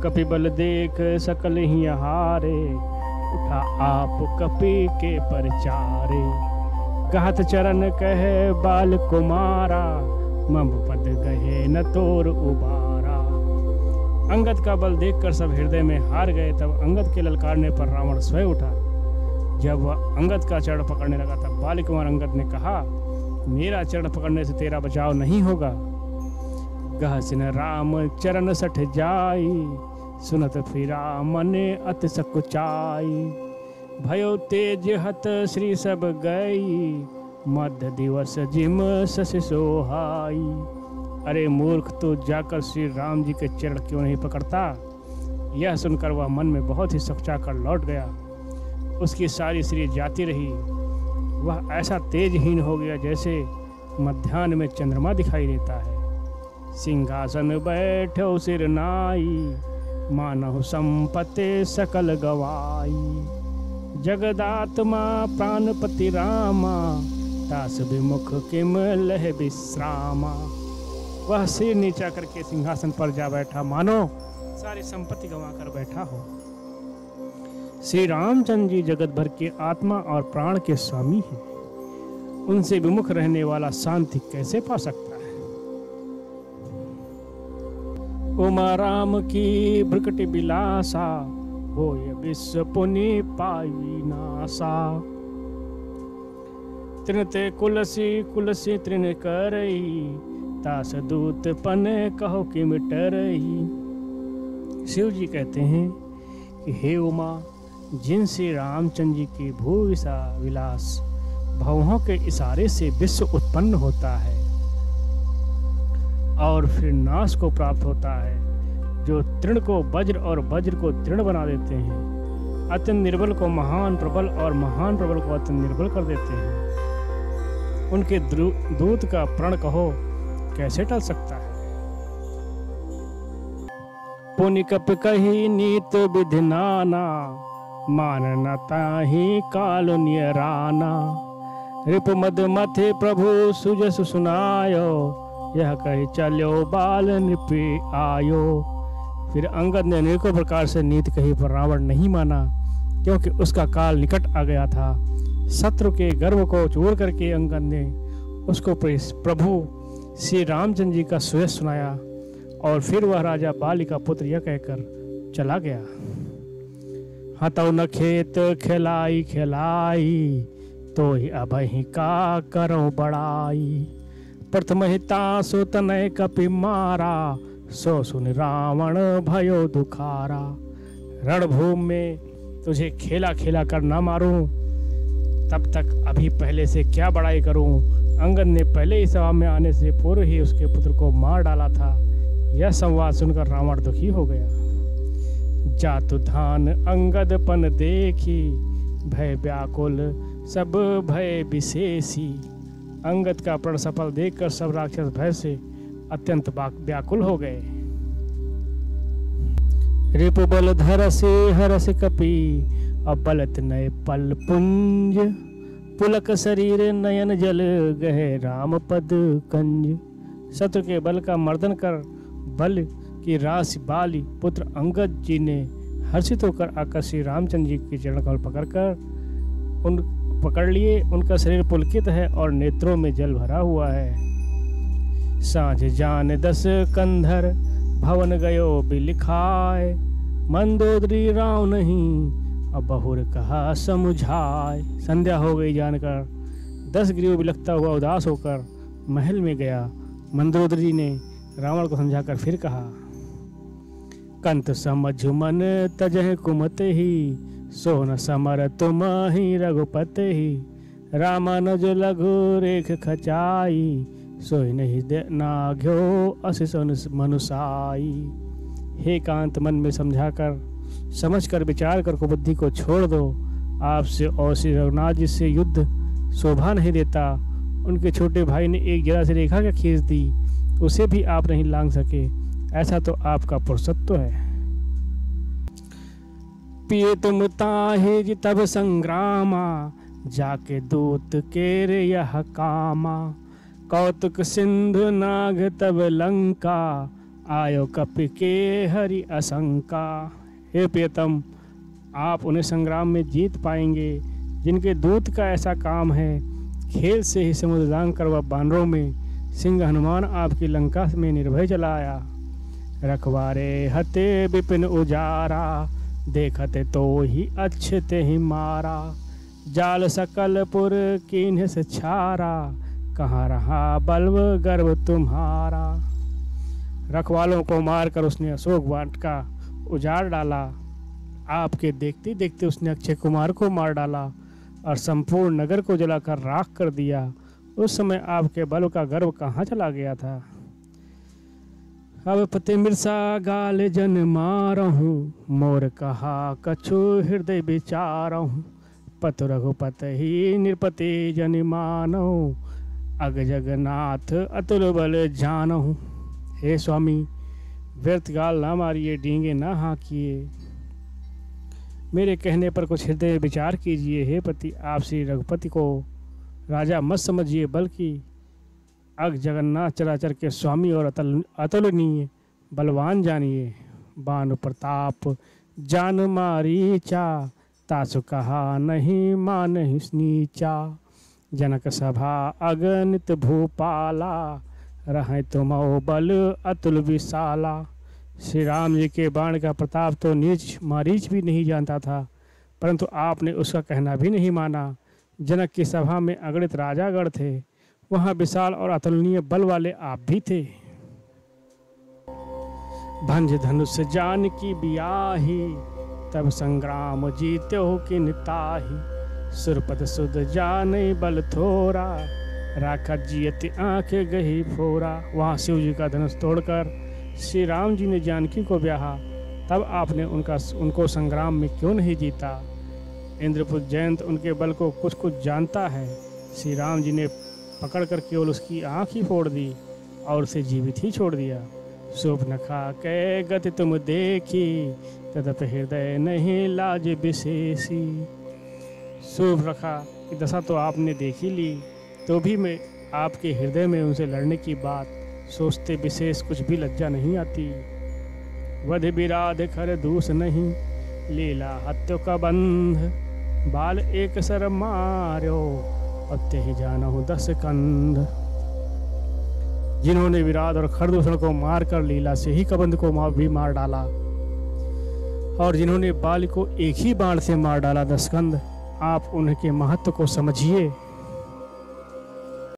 कपि बल देख सकल ही हारे, उठा आप कपि के परचारे। कहत चरण कहे बाल कुमारा, मम पद गहे न तोर उबारा। अंगद का बल देखकर सब हृदय में हार गए। तब अंगद के ललकारने पर रावण स्वयं उठा। जब वह अंगद का चरण पकड़ने लगा तब बाल कुमार अंगद ने कहा, मेरा चरण पकड़ने से तेरा बचाव नहीं होगा। गहसिन राम चरण सठ जाई, सुनत फिरा मने अति सकुचाई। भयो तेज हत श्री सब गई, मध्य दिवस जिम शशि सोहाई। अरे मूर्ख, तो जाकर श्री राम जी के चरण क्यों नहीं पकड़ता। यह सुनकर वह मन में बहुत ही सकुचा कर लौट गया। उसकी सारी शरीर जाती रही। वह ऐसा तेजहीन हो गया जैसे मध्याह्न में चंद्रमा दिखाई देता है। सिंहासन बैठो सिर नाई, मानहु संपत्ति सकल गवाई। जगदात्मा प्राणपति रामा, दास विमुख किम लह विश्रामा। वह सिर नीचा करके सिंहासन पर जा बैठा, मानो सारी संपत्ति गंवा कर बैठा हो। श्री रामचंद्र जी जगत भर के आत्मा और प्राण के स्वामी हैं। उनसे विमुख रहने वाला शांति कैसे पा सकता है। उमा राम की भ्रकटि बिलासा, होय विश्व पुनि पाई नासा। तृणते कुलसी कुलसी तृण करई, तास दूत पन कहो कि मिटरई। शिव जी कहते हैं कि हे उमा, जिन श्री रामचंद्र जी की भू विलास भवों के इशारे से विश्व उत्पन्न होता है और फिर नाश को प्राप्त होता है, जो तृण को वज्र और वज्र को तृण बना देते हैं, अत्यंत निर्बल को महान प्रबल और महान प्रबल को अत्यंत निर्बल कर देते हैं, उनके दूत का प्रण कहो कैसे टल सकता है। पुनि कप कही नीत विधि नाना, मानना ताहि काल नियराना। रिप मद मथे प्रभु सुजस सुनायो, यह कही चलो बाल नृपि आयो। फिर अंगद ने अनेकों प्रकार से नीति कही पर रावण नहीं माना, क्योंकि उसका काल निकट आ गया था। शत्रु के गर्व को चूर करके अंगद ने उसको प्रभु श्री रामचंद्र जी का सुयश सुनाया और फिर वह राजा बाली का पुत्र यह कहकर चला गया। हतौ न खेत खिलाई खिलाई, तो ही अभहि का करो बड़ाई। प्रथम हिता सो तनय कपि मारा, सो सुन रावण भयो दुखारा। रणभूमि में तुझे खेला खेला कर न मारूं, तब तक अभी पहले से क्या बड़ाई करूं। अंगद ने पहले ही सभा में आने से पूर्व ही उसके पुत्र को मार डाला था। यह संवाद सुनकर रावण दुखी हो गया। जातु धान अंगद पन देखी, भय व्याकुल सब भय विशेषी। अंगद का प्रण सफल देखकर सब राक्षस भय से अत्यंत व्याकुल हो गए। रिपु बल धर से हरस कपि, अबलत नय पल पुंज। पुलक शरीर नयन जल गहे, राम पद कंज। शत्रु के बल का मर्दन कर बल की राशि बाली पुत्र अंगद जी ने हर्षित होकर आकर श्री रामचंद्र जी के चरण कमल पकड़ लिए। उनका शरीर पुलकित है और नेत्रों में जल भरा हुआ है। साँझ जान 10 कंधर, भवन गयो बिलिखाय। मंदोदरी राव नहीं, अब बहुर कहा समुझाए। संध्या हो गई जानकर 10 ग्रीव बिलखता हुआ उदास होकर महल में गया। मंदोदरी ने रावण को समझाकर फिर कहा, कंत समझ मन तजह कुमत ही, सोन समर तुम ही रघुपत ही। रामानुज लघु रेख खचाई, सोई नहीं नाघ्यो असिस मनुसाई। हे कांत, मन में समझाकर समझकर विचार कर कुबुद्धि को छोड़ दो। आपसे और श्री रघुनाथ जी से युद्ध शोभा नहीं देता। उनके छोटे भाई ने एक जरा सी रेखा क्या खींच दी, उसे भी आप नहीं लांघ सके। ऐसा तो आपका पुरुषत्व है। पिए तुम ताहि तब संग्रामा, जाके दूत केरे यह कामा। कौतुक सिंधु नाग तब लंका, आयो कपि के हरि आशंका। हे प्रियतम, आप उन्हें संग्राम में जीत पाएंगे जिनके दूत का ऐसा काम है। खेल से ही समुद्र दान कर वह बानरों में सिंह हनुमान आपकी लंका में निर्भय चला आया। रखवारे हते विपिन उजारा, देखते तो ही अच्छे ते ही मारा। जाल सकलपुर कीन्ह से छारा, कहाँ रहा बल्व गर्व तुम्हारा। रखवालों को मारकर उसने अशोक वाटिका उजाड़ डाला। आपके देखते देखते उसने अक्षय कुमार को मार डाला और संपूर्ण नगर को जलाकर राख कर दिया। उस समय आपके बल का गर्व कहाँ चला गया था। अब पते मिर्सा गाल जन मारहूँ, मोर कहा कछु हृदय विचारहूँ। पत रघुपत ही निरपति जन मानो, अग जगन्नाथ अतुल बल जानहूँ। हे स्वामी, व्यर्थ गाल ना मारिए, डींगे ना हाँकिए, मेरे कहने पर कुछ हृदय विचार कीजिए। हे पति, आप श्री रघुपति को राजा मत समझिए, बल्कि अग जगन्नाथ चराचर के स्वामी और अतुलनीय बलवान जानिए। बानु प्रताप जान मारीचा, तासु कहा नहीं मानहि नीचा। जनक सभा अगणित भूपाला, रहें तुमो बल अतुल विशाला। श्री राम जी के बाण का प्रताप तो नीच मारीच भी नहीं जानता था, परंतु आपने उसका कहना भी नहीं माना। जनक की सभा में अगणित राजागण थे, वहाँ विशाल और अतुलनीय बल वाले आप भी थे। भंज धनुष जान की बियाही, तब संग्राम जीत्यो किन ताही। सुरपद सुध जाने बल थोरा, राखा जियति आंखें गही फोरा। वहाँ शिव जी का धनुष तोड़कर श्री राम जी ने जानकी को ब्याहा, तब आपने उनको संग्राम में क्यों नहीं जीता। इंद्रपुत्र जयंत उनके बल को कुछ कुछ जानता है। श्री राम जी ने पकड़कर केवल उसकी आँख ही फोड़ दी और उसे जीवित ही छोड़ दिया। शोभनखा कै गति तुम देखी, तदप हृदय नहीं लाज विशेषी। शोभनखा की दशा तो आपने देखी ली, तो भी मैं आपके हृदय में उनसे लड़ने की बात सोचते विशेष कुछ भी लज्जा नहीं आती। वध विराध खर दूस नहीं, लीला हत्यो का बंध। बाल एक सर मार्यो, अब ते ही जानहु 10 कंध। जिन्होंने विराट और खरदूषण को मारकर लीला से ही कबंध को भी मार डाला, और जिन्होंने बाल को एक ही बाण से मार डाला 10 कंध, आप उनके महत्व को समझिए।